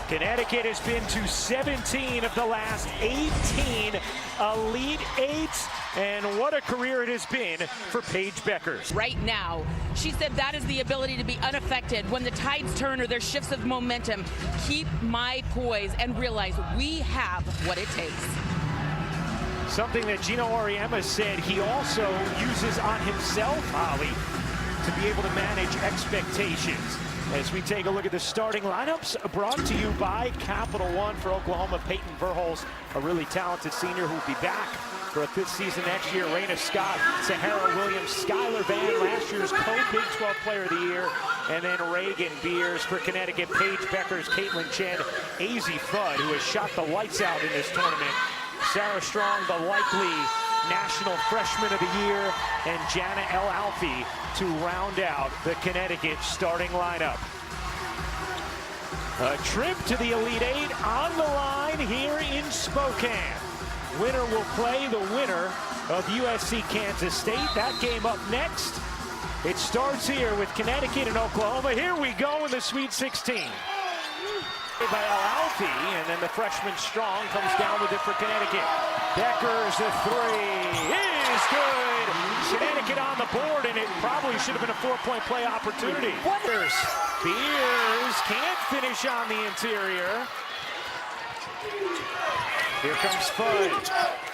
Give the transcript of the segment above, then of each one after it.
Connecticut has been to 17 of the last 18 Elite Eights, and what a career it has been for Paige Bueckers. Right now, she said that is the ability to be unaffected when the tides turn or there's shifts of momentum. Keep my poise and realize we have what it takes. Something that Gino Auriemma said he also uses on himself, Holly, to be able to manage expectations. As we take a look at the starting lineups, brought to you by Capital One. For Oklahoma, Peyton Verhulst, a really talented senior who will be back for a fifth season next year. Raina Scott, Sahara Williams, Skylar Van, last year's co-Big 12 Player of the Year. And then Reagan Beers for Connecticut, Paige Bueckers, Caitlin Chen, Azzi Fudd, who has shot the lights out in this tournament. Sarah Strong, the likely National Freshman of the Year, and Jana El Alfi to round out the Connecticut starting lineup. A trip to the Elite Eight on the line here in Spokane. Winner will play the winner of USC Kansas State. That game up next. It starts here with Connecticut and Oklahoma. Here we go in the Sweet 16. By Al-Alfi, and then the freshman Strong comes down with it for Connecticut. Bueckers, the three is good. Connecticut on the board, and it probably should have been a four-point play opportunity. Bueckers, Beers can't finish on the interior. Here comes Fudd.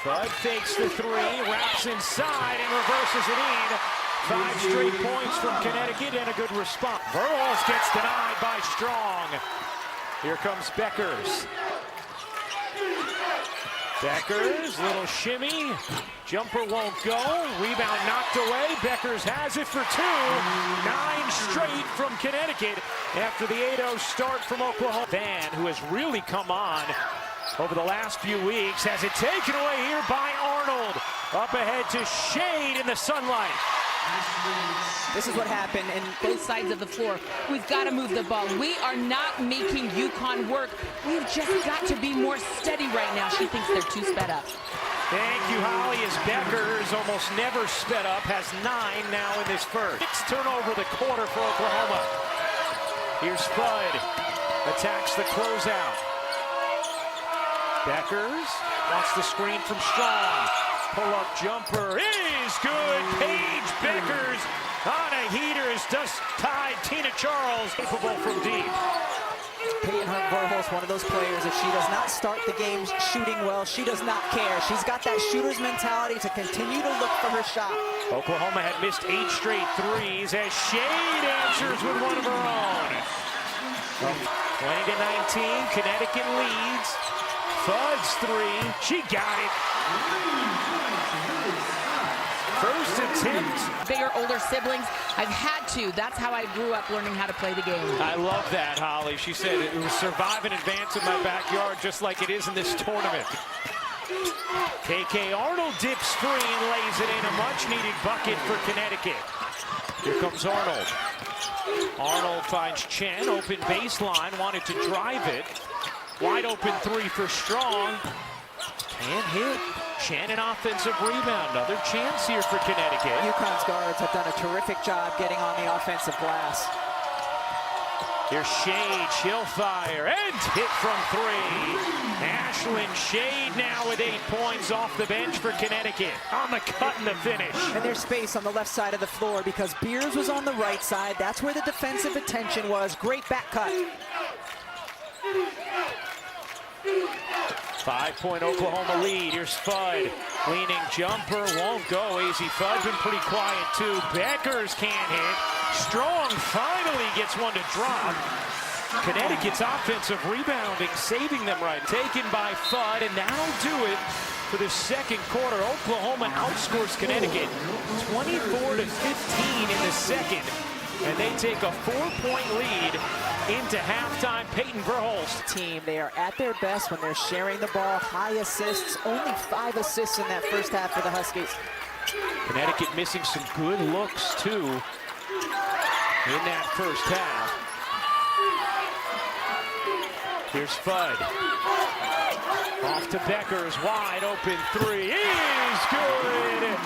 Fudd fakes the three, wraps inside, and reverses it in. 5 straight points from Connecticut and a good response. Verhulst gets denied by Strong. Here comes Bueckers. Bueckers, little shimmy. Jumper won't go. Rebound knocked away. Bueckers has it for 2. 9 straight from Connecticut after the 8-0 start from Oklahoma. Van, who has really come on over the last few weeks, has it taken away here by Arnold. Up ahead to Shade in the sunlight. This is what happened in both sides of the floor. We've got to move the ball. We are not making UConn work. We've just got to be more steady right now. She thinks they're too sped up. Thank you, Holly, as Bueckers almost never sped up, has 9 now in this first. 6 turnover the quarter for Oklahoma. Here's Fudd, attacks the closeout. Bueckers wants the screen from Strong. Pull-up jumper is good. Paige Bueckers on a heater has just tied Tina Charles. Capable from deep. Peyton Verhulst, one of those players, if she does not start the game shooting well, she does not care. She's got that shooter's mentality to continue to look for her shot. Oklahoma had missed 8 straight threes as Shade answers with one of her own. 20-19, Connecticut leads. Fudd's 3, she got it. First attempt. Bigger, older siblings. I've had to. That's how I grew up learning how to play the game. I love that, Holly. She said it was survive and advance in my backyard just like it is in this tournament. KK Arnold dips free and lays it in. A much-needed bucket for Connecticut. Here comes Arnold. Arnold finds Chen. Open baseline. Wanted to drive it. Wide open 3 for Strong. Can't hit. Chen an offensive rebound. Another chance here for Connecticut. UConn's guards have done a terrific job getting on the offensive glass. Here's Shade, she'll fire, and hit from 3. Ashlyn Shade now with 8 points off the bench for Connecticut. On the cut and the finish. And there's space on the left side of the floor because Beers was on the right side. That's where the defensive attention was. Great back cut. 5-point Oklahoma lead. Here's Fudd. Leaning jumper. Won't go. Azzi Fudd been pretty quiet too. Bueckers can't hit. Strong finally gets one to drop. Connecticut's offensive rebounding, saving them right. Taken by Fudd, and that'll do it for the second quarter. Oklahoma outscores Connecticut 24-15 in the second. And they take a 4-point lead into halftime. Peyton Verhulst. Team, they are at their best when they're sharing the ball. High assists, only 5 assists in that first half for the Huskies. Connecticut missing some good looks too in that first half. Here's Fudd. Off to Bueckers, wide open 3 is good.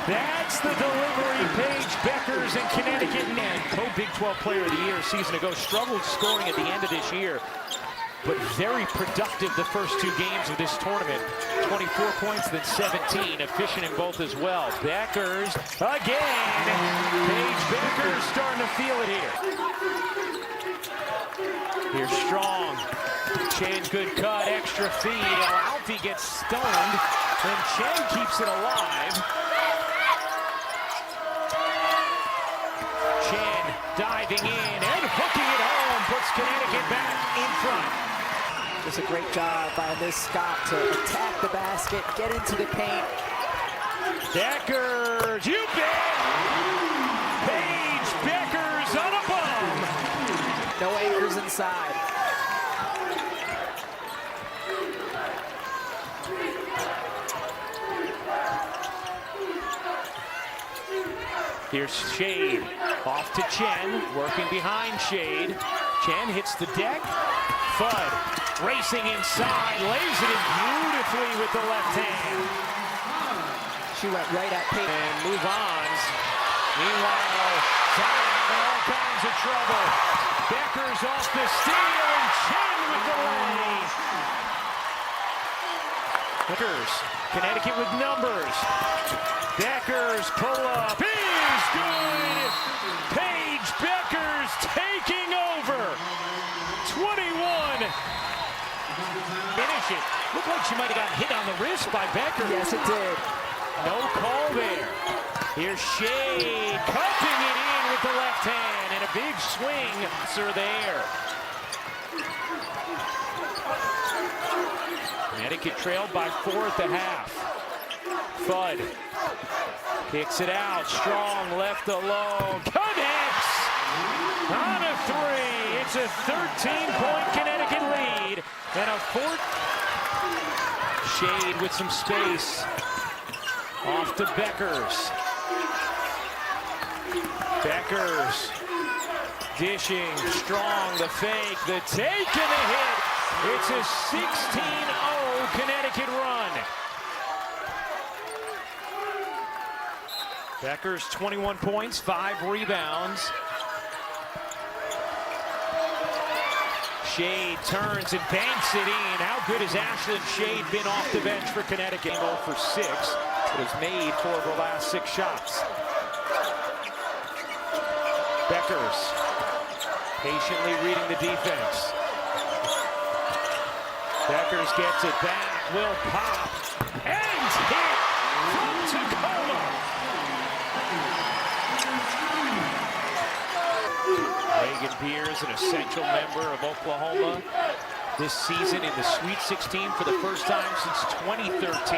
That's the delivery. Paige Bueckers in Connecticut, and co-Big 12 Player of the Year a season ago, struggled scoring at the end of this year. but very productive the first two games of this tournament. 24 points, then 17, efficient in both as well. Bueckers again. Paige Bueckers starting to feel it here. Here's Strong. Chen, good cut, extra feed. Alfie gets stoned, and Chen keeps it alive. Chen diving in and hooking it home, puts Connecticut back in front. Just a great job by Liz Scott to attack the basket, get into the paint. Bueckers, you bet! Paige Bueckers on a bum. No anchors inside. Here's Shade, off to Chen, working behind Shade. Chen hits the deck. Fudd racing inside, lays it in beautifully with the left hand. She went right at Peyton. And move on. Meanwhile, Zion in all kinds of trouble. Bueckers off the steal, and Chen with the lay. Bueckers, Connecticut with numbers. Bueckers pull up is good. Paige Bueckers taking over. 21. Finish it. Looked like she might have got hit on the wrist by Bueckers. Yes, it did. No call there. Here's Shade cupping it in with the left hand, and a big swing. Sir there. Connecticut trailed by 4 at the half. Fudd kicks it out. Strong left alone. Connects on a 3. It's a 13-point Connecticut lead and a 4. Shade with some space. Off to Bueckers. Bueckers dishing. Strong, the fake, the take, and the hit. It's a 16-0 Connecticut run. Bueckers 21 points, 5 rebounds. Shade turns and banks it in. How good has Ashlyn Shade been off the bench for Connecticut? 0 for 6, but has made 4 of her last 6 shots. Bueckers patiently reading the defense. Bueckers gets it back, will pop, and hit from Tacoma. Megan Beers, an essential member of Oklahoma this season in the Sweet 16 for the first time since 2013.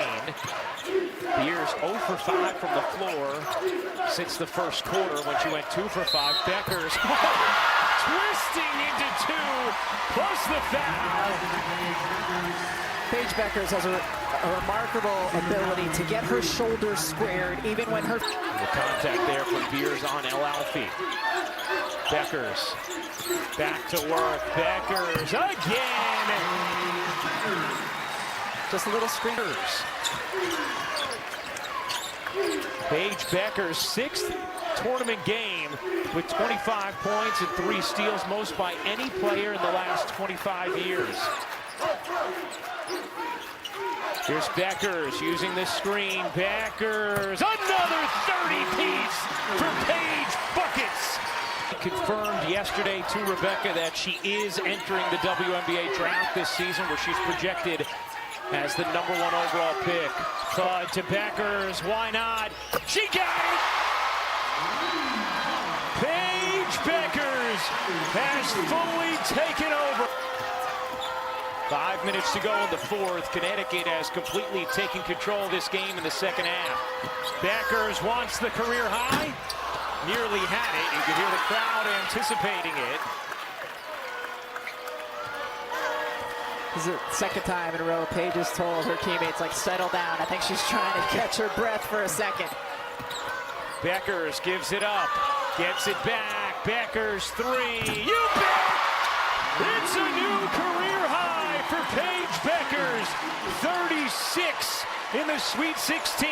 Beers 0 for 5 from the floor since the first quarter when she went 2 for 5. Bueckers twisting into 2, plus the foul. Paige Bueckers has a remarkable ability to get her shoulders squared, even when her... The contact there from Beers on El Alfie. Bueckers back to work. Bueckers again. Just a little screeners. Paige Bueckers' 6th tournament game with 25 points and 3 steals, most by any player in the last 25 years. Here's Bueckers using the screen. Bueckers, another 30-piece for Paige Buckets. Confirmed yesterday to Rebecca that she is entering the WNBA draft this season, where she's projected as the #1 overall pick. Fudd to Bueckers, why not? She got it! Paige Bueckers has fully taken over. 5 minutes to go in the 4th. Connecticut has completely taken control of this game in the second half. Bueckers wants the career high. Nearly had it. You could hear the crowd anticipating it. This is the second time in a row Paige has told her teammates, like, settle down. I think she's trying to catch her breath for a second. Bueckers gives it up. Gets it back. Bueckers 3. You bet! It's a new career high for Paige Bueckers. 36 in the Sweet 16.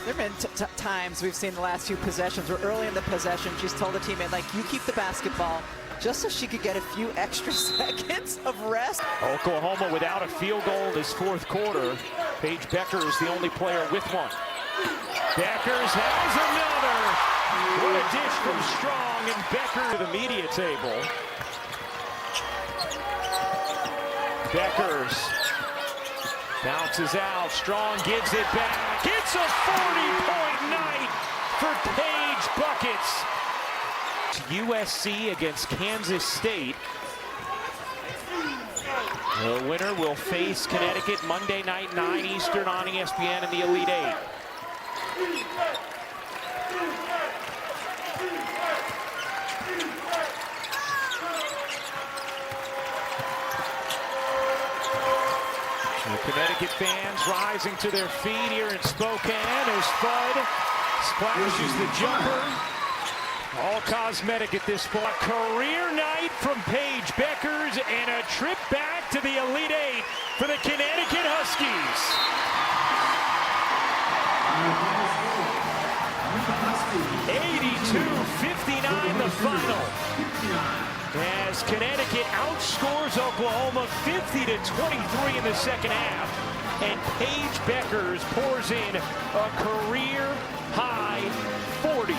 There have been times we've seen the last few possessions where early in the possession she's told a teammate, like, you keep the basketball, just so she could get a few extra seconds of rest. Oklahoma without a field goal this fourth quarter. Paige Bueckers the only player with one. Bueckers has another. What a dish from Strong, and Bueckers to the media table. Bueckers bounces out. Strong gives it back. It's a 40-point night for Paige Buckets. USC against Kansas State. The winner will face Connecticut Monday night, 9 Eastern on ESPN in the Elite Eight. The Connecticut fans rising to their feet here in Spokane as Fudd splashes the jumper. All cosmetic at this point. Career night from Paige Bueckers and a trip back to the Elite Eight for the Connecticut Huskies. 82-59 the final. As Connecticut outscores Oklahoma 50-23 in the second half. And Paige Bueckers pours in a career high 40.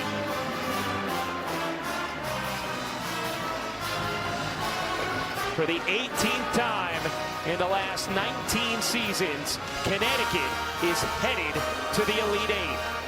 For the 18th time in the last 19 seasons, Connecticut is headed to the Elite Eight.